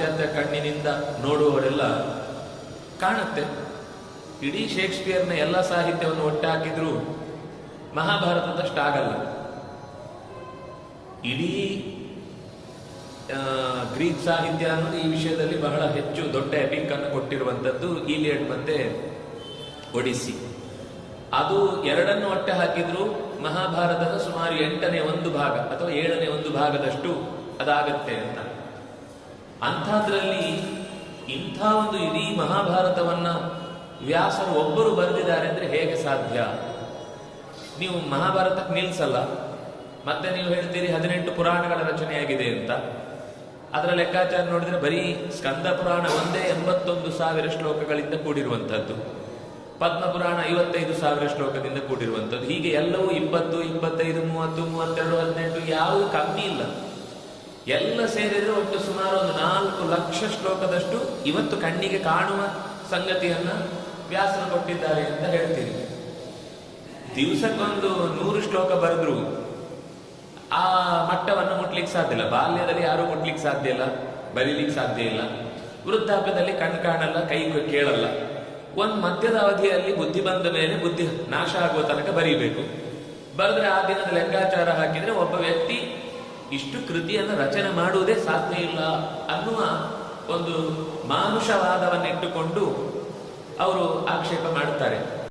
ಪಾಶ್ಚಾತ್ಯ ಕಣ್ಣಿನಿಂದ ನೋಡುವವರೆಲ್ಲ ಕಾಣುತ್ತೆ. ಇಡೀ ಶೇಕ್ಸ್ಪಿಯರ್ನ ಎಲ್ಲ ಸಾಹಿತ್ಯವನ್ನು ಒಟ್ಟಾಕಿದ್ರೂ ಮಹಾಭಾರತದಷ್ಟಾಗಲ್ಲ. ಇಡೀ ಗ್ರೀಕ್ ಸಾಹಿತ್ಯ ಅನ್ನೋದು ಈ ವಿಷಯದಲ್ಲಿ ಬಹಳ ಹೆಚ್ಚು ದೊಡ್ಡ ಎಪಿಕ್ ಅನ್ನು ಕೊಟ್ಟಿರುವಂಥದ್ದು ಈಲಿಯಡ್ ಮತ್ತೆ ಒಡಿಸ್ಸಿ. ಅದು ಎರಡನ್ನು ಒಟ್ಟೆ ಹಾಕಿದ್ರು ಮಹಾಭಾರತದ ಸುಮಾರು 8ನೇ 1 ಭಾಗ ಅಥವಾ 7ನೇ 1 ಭಾಗದಷ್ಟು ಅದಾಗತ್ತೆ ಅಂತ. ಅಂಥದ್ರಲ್ಲಿ ಇಂಥ ಒಂದು ಇಡೀ ಮಹಾಭಾರತವನ್ನ ವ್ಯಾಸರು ಒಬ್ಬರು ಬರೆದಿದ್ದಾರೆ ಅಂದ್ರೆ ಹೇಗೆ ಸಾಧ್ಯ? ನೀವು ಮಹಾಭಾರತಕ್ಕೆ ನಿಲ್ಸಲ್ಲ, ಮತ್ತೆ ನೀವು ಹೇಳ್ತೀರಿ 18 ಪುರಾಣಗಳ ರಚನೆಯಾಗಿದೆ ಅಂತ. ಅದರ ಲೆಕ್ಕಾಚಾರ ನೋಡಿದ್ರೆ ಬರೀ ಸ್ಕಂದ ಪುರಾಣ ಒಂದೇ 81,000 ಶ್ಲೋಕಗಳಿಂದ ಕೂಡಿರುವಂಥದ್ದು, ಪದ್ಮ ಪುರಾಣ 55,000 ಶ್ಲೋಕದಿಂದ ಕೂಡಿರುವಂಥದ್ದು. ಹೀಗೆ ಎಲ್ಲವೂ 20, 25, 30, 32, 18 ಯಾವುದು ಕಮ್ಮಿ ಇಲ್ಲ. ಎಲ್ಲ ಸೇರಿದ್ರೆ ಒಟ್ಟು ಸುಮಾರು ಒಂದು 4 ಲಕ್ಷ ಶ್ಲೋಕದಷ್ಟು ಇವತ್ತು ಕಣ್ಣಿಗೆ ಕಾಣುವ ಸಂಗತಿಯನ್ನ ವ್ಯಾಸರು ಕೊಟ್ಟಿದ್ದಾರೆ ಅಂತ ಹೇಳ್ತೀರಿ. ದಿವಸಕ್ಕೊಂದು 100 ಶ್ಲೋಕ ಬರೆದ್ರು ಆ ಮಟ್ಟವನ್ನು ಮುಟ್ಲಿಕ್ಕೆ ಸಾಧ್ಯ ಇಲ್ಲ. ಬಾಲ್ಯದಲ್ಲಿ ಯಾರು ಮುಟ್ಲಿಕ್ಕೆ ಸಾಧ್ಯ ಇಲ್ಲ, ಬರೀಲಿಕ್ಕೆ ಸಾಧ್ಯ ಇಲ್ಲ. ವೃದ್ಧಾಪ್ಯದಲ್ಲಿ ಕಣ್ ಕಾಣಲ್ಲ, ಕೈ ಕೇಳಲ್ಲ. ಒಂದು ಮಧ್ಯದ ಅವಧಿಯಲ್ಲಿ ಬುದ್ಧಿ ಬಂದ ಮೇಲೆ ಬುದ್ಧಿ ನಾಶ ಆಗುವ ತನಕ ಬರೀಬೇಕು. ಬರೆದ್ರೆ ಆ ದಿನದ ಲೆಕ್ಕಾಚಾರ ಹಾಕಿದ್ರೆ ಒಬ್ಬ ವ್ಯಕ್ತಿ ಇಷ್ಟು ಕೃತಿಯನ್ನು ರಚನೆ ಮಾಡುವುದೇ ಸಾಧ್ಯ ಇಲ್ಲ ಅನ್ನುವ ಒಂದು ಮಾನುಷವಾದವನ್ನಿಟ್ಟುಕೊಂಡು ಅವರು ಆಕ್ಷೇಪ ಮಾಡುತ್ತಾರೆ.